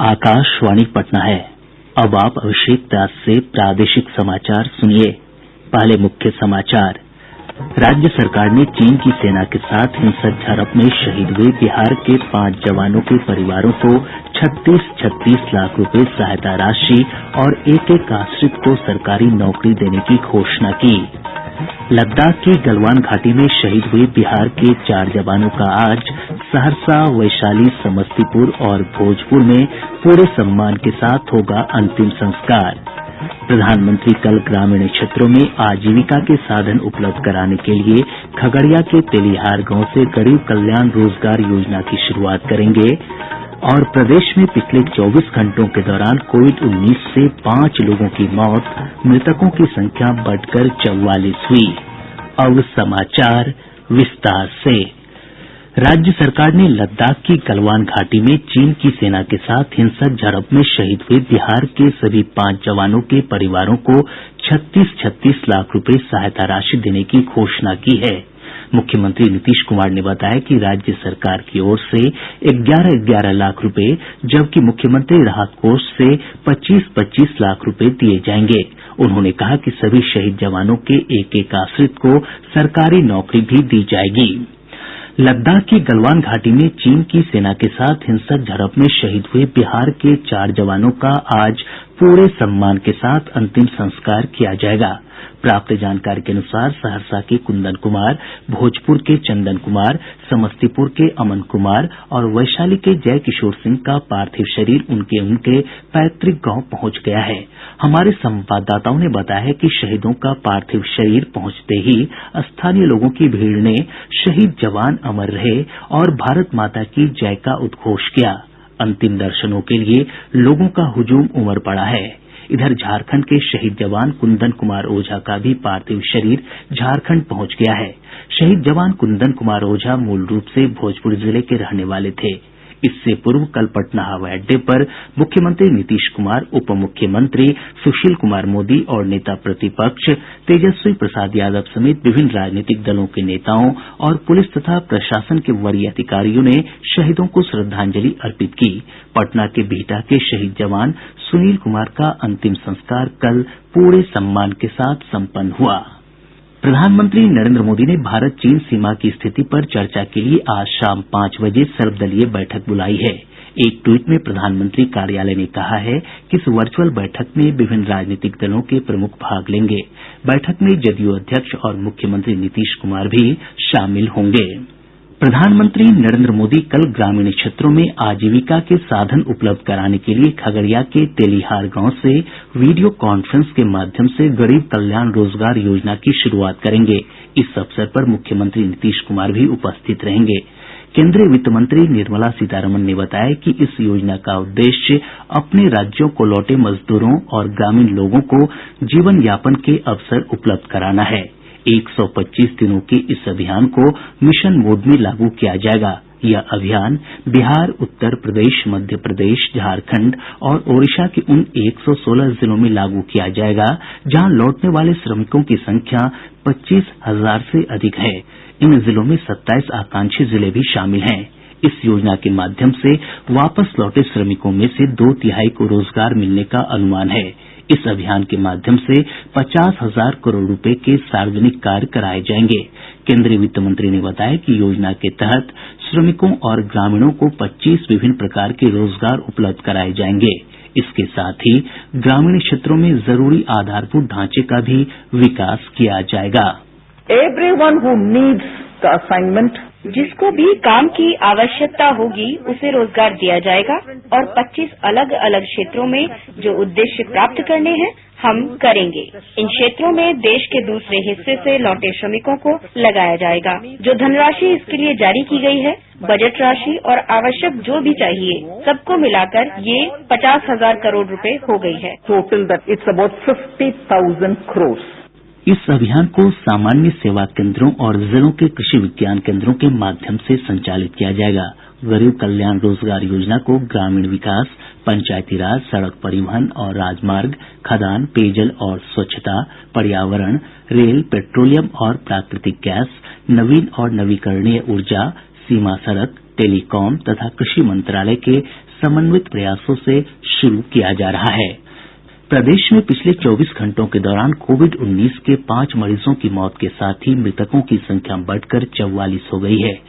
आकाशवाणी पटना है। अब आप अभिषेक दास से प्रादेशिक समाचार सुनिए। पहले मुख्य समाचार। राज्य सरकार ने चीन की सेना के साथ हिंसक झड़प में शहीद हुए बिहार के 5 जवानों के परिवारों को 36-36 लाख रुपए सहायता राशि और एक आश्रित को सरकारी नौकरी देने की घोषणा की। लद्दाख की गलवान घाटी में शहीद हुए बिहार के 4 जवानों का आज सहरसा, वैशाली, समस्तीपुर और भोजपुर में पूरे सम्मान के साथ होगा अंतिम संस्कार। प्रधानमंत्री कल ग्रामीण क्षेत्रों में आजीविका के साधन उपलब्ध कराने के लिए खगड़िया के तेलिहार गांव से गरीब कल्याण रोजगार योजना की शुरूआत करेंगे। और प्रदेश में पिछले 24 घंटों के दौरान कोविड-19 से 5 लोगों की मौत, मृतकों की संख्या बढ़कर 44 हुई। अब समाचार विस्तार से। राज्य सरकार ने लद्दाख की गलवान घाटी में चीन की सेना के साथ हिंसक झड़प में शहीद हुए बिहार के सभी 5 जवानों के परिवारों को 36-36 लाख रुपए सहायता राशि देने की घोषणा की है। मुख्यमंत्री नीतीश कुमार ने बताया कि राज्य सरकार की ओर से 11-11 लाख रुपए, जबकि मुख्यमंत्री राहत कोष से 25-25 लाख रुपए दिए जाएंगे। उन्होंने कहा कि सभी शहीद जवानों के एक आश्रित को सरकारी नौकरी भी दी जाएगी। लद्दाख की गलवान घाटी में चीन की सेना के साथ हिंसक झड़प में शहीद हुए बिहार के 4 जवानों का आज पूरे सम्मान के साथ अंतिम संस्कार किया जाएगा। प्राप्त जानकारी के अनुसार सहरसा के कुंदन कुमार, भोजपुर के चंदन कुमार, समस्तीपुर के अमन कुमार और वैशाली के जय किशोर सिंह का पार्थिव शरीर उनके पैतृक गांव पहुंच गया है। हमारे संवाददाताओं ने बताया है कि शहीदों का पार्थिव शरीर पहुंचते ही स्थानीय लोगों की भीड़ ने शहीद जवान अमर रहे और भारत माता की जय का उद्घोष किया। अंतिम दर्शनों के लिए लोगों का हुजूम उमड़ पड़ा है। इधर झारखंड के शहीद जवान कुंदन कुमार ओझा का भी पार्थिव शरीर झारखंड पहुंच गया है। शहीद जवान कुंदन कुमार ओझा मूल रूप से भोजपुर जिले के रहने वाले थे। इससे पूर्व कल पटना हवाई अड्डे पर मुख्यमंत्री नीतीश कुमार, उप मुख्यमंत्री सुशील कुमार मोदी और नेता प्रतिपक्ष तेजस्वी प्रसाद यादव समेत विभिन्न राजनीतिक दलों के नेताओं और पुलिस तथा प्रशासन के वरीय अधिकारियों ने शहीदों को श्रद्धांजलि अर्पित की। पटना के बिहटा के शहीद जवान सुनील कुमार का अंतिम संस्कार कल पूरे सम्मान के साथ सम्पन्न हुआ। प्रधानमंत्री नरेंद्र मोदी ने भारत चीन सीमा की स्थिति पर चर्चा के लिए आज शाम 5 बजे सर्वदलीय बैठक बुलाई है। एक ट्वीट में प्रधानमंत्री कार्यालय ने कहा है कि इस वर्चुअल बैठक में विभिन्न राजनीतिक दलों के प्रमुख भाग लेंगे। बैठक में जदयू अध्यक्ष और मुख्यमंत्री नीतीश कुमार भी शामिल होंगे। प्रधानमंत्री नरेंद्र मोदी कल ग्रामीण क्षेत्रों में आजीविका के साधन उपलब्ध कराने के लिए खगड़िया के तेलिहार गांव से वीडियो कॉन्फ्रेंस के माध्यम से गरीब कल्याण रोजगार योजना की शुरूआत करेंगे। इस अवसर पर मुख्यमंत्री नीतीश कुमार भी उपस्थित रहेंगे। केंद्रीय वित्त मंत्री निर्मला सीतारमण ने बताया कि इस योजना का उद्देश्य अपने राज्यों को लौटे मजदूरों और ग्रामीण लोगों को जीवन यापन के अवसर उपलब्ध कराना है। 125 दिनों के इस अभियान को मिशन मोड में लागू किया जाएगा। यह अभियान बिहार, उत्तर प्रदेश, मध्य प्रदेश, झारखंड और ओडिशा के उन 116 जिलों में लागू किया जाएगा जहां लौटने वाले श्रमिकों की संख्या 25,000 से अधिक है। इन जिलों में 27 आकांक्षी जिले भी शामिल हैं। इस योजना के माध्यम से वापस लौटे श्रमिकों में से 2/3 को रोजगार मिलने का अनुमान है। इस अभियान के माध्यम से 50,000 करोड़ रुपए के सार्वजनिक कार्य कराए जाएंगे। केंद्रीय वित्त मंत्री ने बताया कि योजना के तहत श्रमिकों और ग्रामीणों को 25 विभिन्न प्रकार के रोजगार उपलब्ध कराए जाएंगे। इसके साथ ही ग्रामीण क्षेत्रों में जरूरी आधारभूत ढांचे का भी विकास किया जाएगा। Everyone who needs the assignment, जिसको भी काम की आवश्यकता होगी उसे रोजगार दिया जाएगा और 25 अलग अलग क्षेत्रों में जो उद्देश्य प्राप्त करने हैं हम करेंगे। इन क्षेत्रों में देश के दूसरे हिस्से से लौटे श्रमिकों को लगाया जाएगा। जो धनराशि इसके लिए जारी की गई है, बजट राशि और आवश्यक जो भी चाहिए, सबको मिलाकर ये 50,000 करोड़ रुपए हो गई है। total that it's about 50,000 crores. इस अभियान को सामान्य सेवा केंद्रों और जिलों के कृषि विज्ञान केंद्रों के माध्यम से संचालित किया जाएगा। गरीब कल्याण रोजगार योजना को ग्रामीण विकास, पंचायती राज, सड़क परिवहन और राजमार्ग, खदान, पेयजल और स्वच्छता, पर्यावरण, रेल, पेट्रोलियम और प्राकृतिक गैस, नवीन और नवीकरणीय ऊर्जा, सीमा सड़क, टेलीकॉम तथा कृषि मंत्रालय के समन्वित प्रयासों से शुरू किया जा रहा है। प्रदेश में पिछले 24 घंटों के दौरान कोविड-19 के 5 मरीजों की मौत के साथ ही मृतकों की संख्या बढ़कर 44 हो गई है।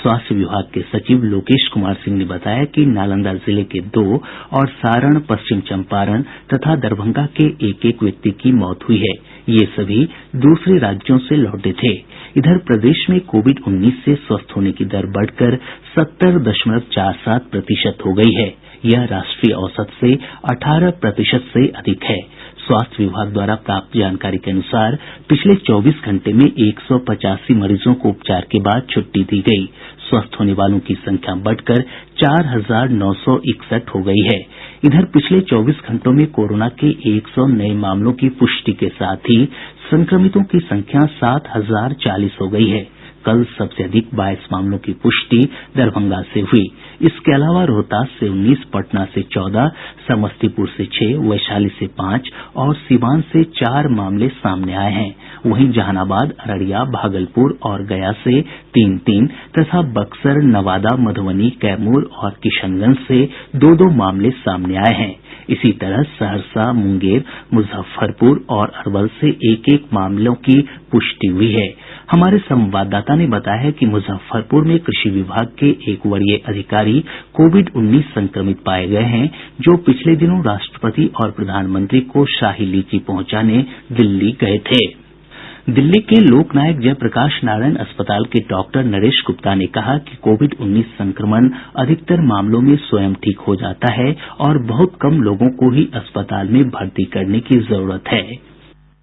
स्वास्थ्य विभाग के सचिव लोकेश कुमार सिंह ने बताया कि नालंदा जिले के 2 और सारण, पश्चिम चंपारण तथा दरभंगा के एक व्यक्ति की मौत हुई है। ये सभी दूसरे राज्यों से लौटे थे। इधर प्रदेश में कोविड-19 से स्वस्थ होने की दर बढ़कर 70.47% हो गई है। यह राष्ट्रीय औसत से 18% से अधिक है। स्वास्थ्य विभाग द्वारा प्राप्त जानकारी के अनुसार पिछले 24 घंटे में 185 मरीजों को उपचार के बाद छुट्टी दी गई। स्वस्थ होने वालों की संख्या बढ़कर 4,961 हो गई है। इधर पिछले 24 घंटों में कोरोना के 100 नये मामलों की पुष्टि के साथ ही संक्रमितों की संख्या 7,040 हो गई है। कल सबसे अधिक 22 मामलों की पुष्टि दरभंगा से हुई। इसके अलावा रोहतास से 19, पटना से 14, समस्तीपुर से 6, वैशाली से 5 और सीवान से 4 मामले सामने आए हैं। वहीं जहानाबाद, अररिया, भागलपुर और गया से 3-3 तथा बक्सर, नवादा, मधुबनी, कैमूर और किशनगंज से 2-2 मामले सामने आए हैं। इसी तरह सहरसा, मुंगेर, मुजफ्फरपुर और अरवल से 1-1 मामलों की पुष्टि हुई है। हमारे संवाददाता ने बताया है कि मुजफ्फरपुर में कृषि विभाग के एक वरीय अधिकारी कोविड-19 संक्रमित पाए गए हैं, जो पिछले दिनों राष्ट्रपति और प्रधानमंत्री को शाही लीची पहुंचाने दिल्ली गए थे। दिल्ली के लोकनायक जयप्रकाश नारायण अस्पताल के डॉक्टर नरेश गुप्ता ने कहा कि कोविड-19 संक्रमण अधिकतर मामलों में स्वयं ठीक हो जाता है और बहुत कम लोगों को ही अस्पताल में भर्ती करने की जरूरत है।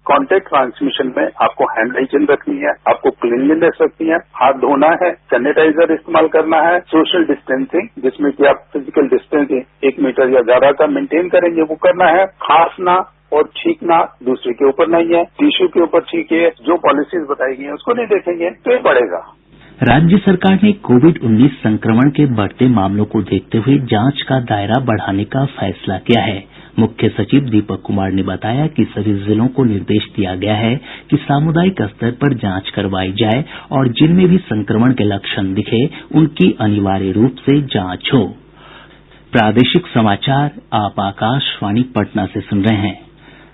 कॉन्टैक्ट ट्रांसमिशन में आपको हैंड हाइजीन रखनी है, आपको क्लीनलीनेस रखनी है, हाथ धोना है, सैनिटाइजर इस्तेमाल करना है, सोशल डिस्टेंसिंग जिसमें कि आप फिजिकल डिस्टेंसिंग 1 मीटर या ज्यादा का मेंटेन करेंगे वो करना है। खांसना और छींकना दूसरे के ऊपर नहीं है, टिश्यू के ऊपर छींकिए। जो पॉलिसीज बताई गई हैं उसको नहीं देखेंगे तो ये बढ़ेगा। राज्य सरकार ने कोविड-19 संक्रमण के बढ़ते मामलों को देखते हुए जांच का दायरा बढ़ाने का फैसला किया है। मुख्य सचिव दीपक कुमार ने बताया कि सभी जिलों को निर्देश दिया गया है कि सामुदायिक स्तर पर जांच करवाई जाए और जिनमें भी संक्रमण के लक्षण दिखे उनकी अनिवार्य रूप से जांच हो। प्रादेशिक समाचार आप आकाशवाणी पटना से सुन रहे हैं।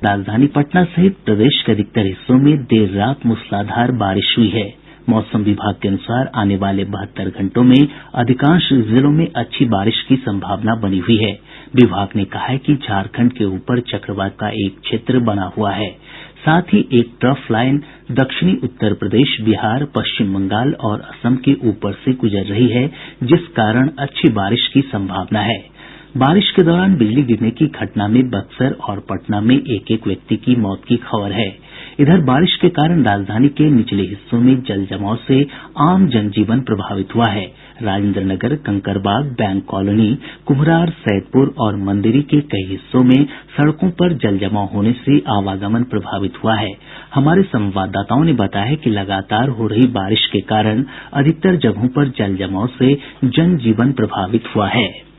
राजधानी पटना सहित प्रदेश के अधिकतर हिस्सों में देर रात मूसलाधार बारिश हुई है। मौसम विभाग के अनुसार आने वाले 72 घंटों में अधिकांश जिलों में अच्छी बारिश की संभावना बनी हुई है। विभाग ने कहा है कि झारखंड के ऊपर चक्रवात का एक क्षेत्र बना हुआ है। साथ ही एक ट्रफ लाइन दक्षिणी उत्तर प्रदेश, बिहार, पश्चिम बंगाल और असम के ऊपर से गुजर रही है, जिस कारण अच्छी बारिश की संभावना है। बारिश के दौरान बिजली गिरने की घटना में बक्सर और पटना में 1-1 व्यक्ति की मौत की खबर है। इधर बारिश के कारण राजधानी के निचले हिस्सों में जल जमाव से आम जनजीवन प्रभावित हुआ है। राजेंद्र नगर, कंकड़बाग, बैंक कॉलोनी, कुम्हरार, सैदपुर और मंदिरी के कई हिस्सों में सड़कों पर जल जमाव होने से आवागमन प्रभावित हुआ है। हमारे संवाददाताओं ने बताया है कि लगातार हो रही बारिश के कारण अधिकतर जगहों पर जल जमाव से जनजीवन प्रभावित हुआ है।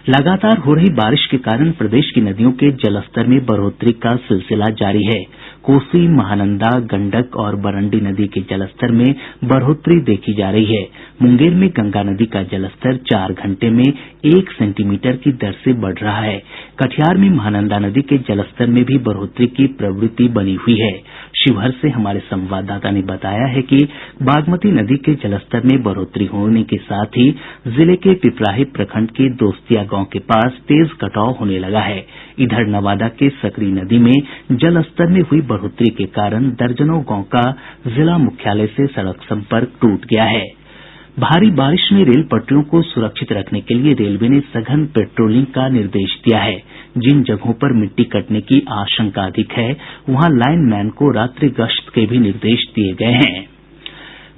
लगातार हो रही बारिश के कारण प्रदेश की नदियों के जलस्तर में बढ़ोतरी का सिलसिला जारी है। कोसी, महानंदा, गंडक और बरंडी नदी के जलस्तर में बढ़ोतरी देखी जा रही है। मुंगेर में गंगा नदी का जलस्तर 4 घंटे में 1 सेंटीमीटर की दर से बढ़ रहा है। कटिहार में महानंदा नदी के जलस्तर में भी बढ़ोतरी की प्रवृत्ति बनी हुई है। शिवहर से हमारे संवाददाता ने बताया है कि बागमती नदी के जलस्तर में बढ़ोतरी होने के साथ ही जिले के पिपराही प्रखंड के दोस्तिया गांव के पास तेज कटाव होने लगा है। इधर नवादा के सकरी नदी में जलस्तर में हुई बढ़ोतरी के कारण दर्जनों गांव का जिला मुख्यालय से सड़क संपर्क टूट गया है। भारी बारिश में रेल पटरियों को सुरक्षित रखने के लिए रेलवे ने सघन पेट्रोलिंग का निर्देश दिया है। जिन जगहों पर मिट्टी कटने की आशंका अधिक है वहां लाइनमैन को रात्रि गश्त के भी निर्देश दिए गए हैं।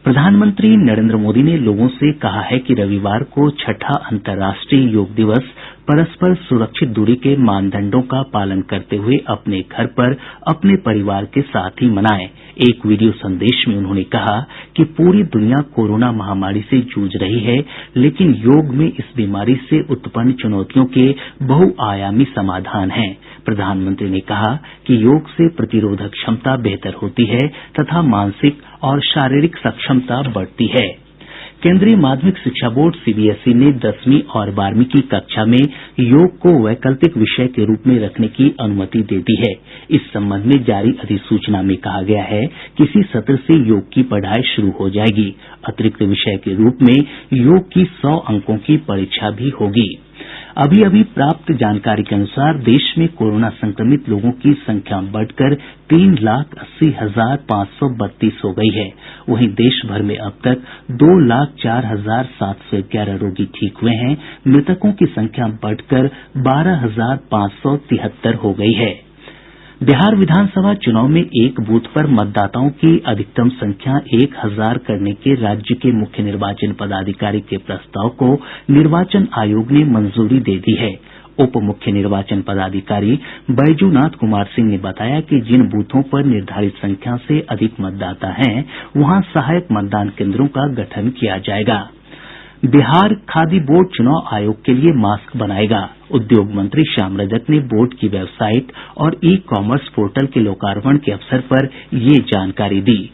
प्रधानमंत्री नरेंद्र मोदी ने लोगों से कहा है कि रविवार को 6ठा अंतर्राष्ट्रीय योग दिवस परस्पर सुरक्षित दूरी के मानदंडों का पालन करते हुए अपने घर पर अपने परिवार के साथ ही मनाएं। एक वीडियो संदेश में उन्होंने कहा कि पूरी दुनिया कोरोना महामारी से जूझ रही है, लेकिन योग में इस बीमारी से उत्पन्न चुनौतियों के बहुआयामी समाधान हैं। प्रधानमंत्री ने कहा कि योग से प्रतिरोधक क्षमता बेहतर होती है तथा मानसिक और शारीरिक सक्षमता बढ़ती है। केंद्रीय माध्यमिक शिक्षा बोर्ड सीबीएसई ने 10वीं और 12वीं की कक्षा में योग को वैकल्पिक विषय के रूप में रखने की अनुमति दे दी है। इस संबंध में जारी अधिसूचना में कहा गया है कि इसी सत्र से योग की पढ़ाई शुरू हो जाएगी। अतिरिक्त विषय के रूप में योग की 100 अंकों की परीक्षा भी होगी। अभी अभी प्राप्त जानकारी के अनुसार देश में कोरोना संक्रमित लोगों की संख्या बढ़कर 3,80,532 हो गई है। वहीं देश भर में अब तक 2,04,711 रोगी ठीक हुए हैं। मृतकों की संख्या बढ़कर 12,573 हो गई है। बिहार विधानसभा चुनाव में एक बूथ पर मतदाताओं की अधिकतम संख्या 1,000 करने के राज्य के मुख्य निर्वाचन पदाधिकारी के प्रस्ताव को निर्वाचन आयोग ने मंजूरी दे दी है। उप मुख्य निर्वाचन पदाधिकारी बैजूनाथ कुमार सिंह ने बताया कि जिन बूथों पर निर्धारित संख्या से अधिक मतदाता हैं वहां सहायक मतदान केन्द्रों का गठन किया जायेगा। बिहार खादी बोर्ड चुनाव आयोग के लिए मास्क बनाएगा। उद्योग मंत्री श्याम रजक ने बोर्ड की वेबसाइट और ई कॉमर्स पोर्टल के लोकार्पण के अवसर पर ये जानकारी दी।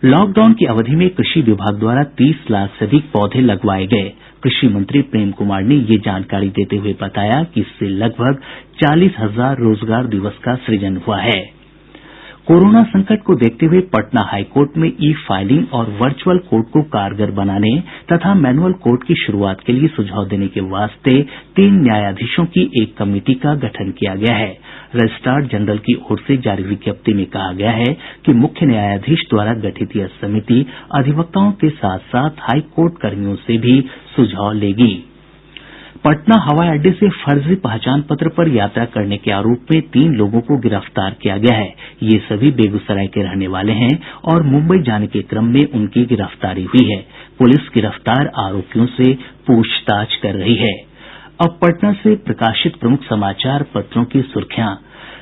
लॉकडाउन की अवधि में कृषि विभाग द्वारा 30 लाख से अधिक पौधे लगवाए गए। कृषि मंत्री प्रेम कुमार ने ये जानकारी देते हुए बताया कि इससे लगभग 40,000 रोजगार दिवस का सृजन हुआ है। कोरोना संकट को देखते हुए पटना हाईकोर्ट में ई फाइलिंग और वर्चुअल कोर्ट को कारगर बनाने तथा मैनुअल कोर्ट की शुरूआत के लिए सुझाव देने के वास्ते 3 न्यायाधीशों की एक कमेटी का गठन किया गया है। रजिस्ट्रार जनरल की ओर से जारी विज्ञप्ति में कहा गया है कि मुख्य न्यायाधीश द्वारा गठित यह समिति अधिवक्ताओं के साथ साथ हाईकोर्ट कर्मियों से भी सुझाव लेगी। पटना हवाई अड्डे से फर्जी पहचान पत्र पर यात्रा करने के आरोप में 3 लोगों को गिरफ्तार किया गया है। ये सभी बेगूसराय के रहने वाले हैं और मुंबई जाने के क्रम में उनकी गिरफ्तारी हुई है। पुलिस गिरफ्तार आरोपियों से पूछताछ कर रही है। अब पटना से प्रकाशित प्रमुख समाचार पत्रों की सुर्खियां।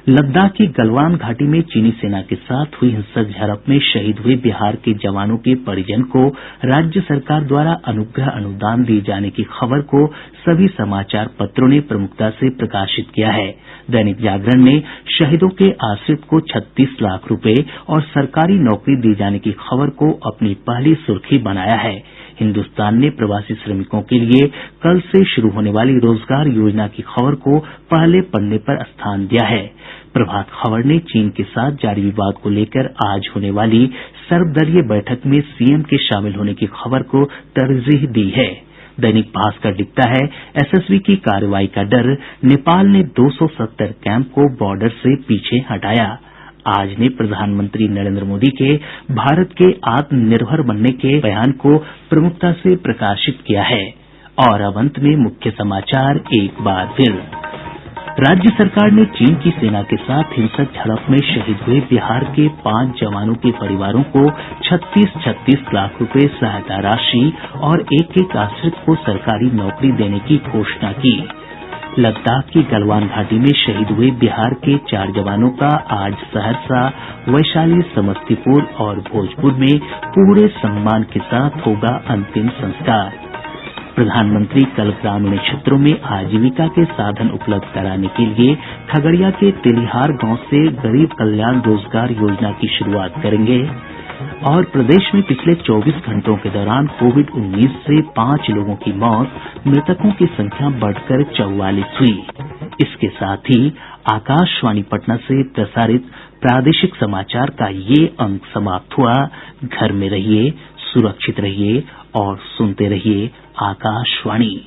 लद्दाख की गलवान घाटी में चीनी सेना के साथ हुई हिंसक झड़प में शहीद हुए बिहार के जवानों के परिजन को राज्य सरकार द्वारा अनुग्रह अनुदान दिए जाने की खबर को सभी समाचार पत्रों ने प्रमुखता से प्रकाशित किया है। दैनिक जागरण ने शहीदों के आश्रित को 36 लाख रुपए और सरकारी नौकरी दिए जाने की खबर को अपनी पहली सुर्खी बनाया है। हिन्दुस्तान ने प्रवासी श्रमिकों के लिए कल से शुरू होने वाली रोजगार योजना की खबर को पहले पन्ने पर स्थान दिया है। प्रभात खबर ने चीन के साथ जारी विवाद को लेकर आज होने वाली सर्वदलीय बैठक में सीएम के शामिल होने की खबर को तरजीह दी है। दैनिक भास्कर लिखता है एसएसबी की कार्रवाई का डर, नेपाल ने 270 कैंप को बॉर्डर से पीछे हटाया। आज ने प्रधानमंत्री नरेंद्र मोदी के भारत के आत्मनिर्भर बनने के बयान को प्रमुखता से प्रकाशित किया है। और अब अंत में मुख्य समाचार एक बार फिर। राज्य सरकार ने चीन की सेना के साथ हिंसक झड़प में शहीद हुए बिहार के 5 जवानों के परिवारों को 36 लाख रुपए सहायता राशि और एक आश्रित को सरकारी नौकरी देने की घोषणा की। लद्दाख की गलवान घाटी में शहीद हुए बिहार के 4 जवानों का आज सहरसा, वैशाली, समस्तीपुर और भोजपुर में पूरे सम्मान के साथ होगा अंतिम संस्कार। प्रधानमंत्री कल ग्रामीण क्षेत्रों में आजीविका के साधन उपलब्ध कराने के लिए खगड़िया के तेलिहार गांव से गरीब कल्याण रोजगार योजना की शुरूआत करेंगे। और प्रदेश में पिछले 24 घंटों के दौरान कोविड-19 से 5 लोगों की मौत, मृतकों की संख्या बढ़कर 44 हुई। इसके साथ ही आकाशवाणी पटना से प्रसारित प्रादेशिक समाचार का ये अंक समाप्त हुआ। घर में रहिए, सुरक्षित रहिए और सुनते रहिए आकाशवाणी।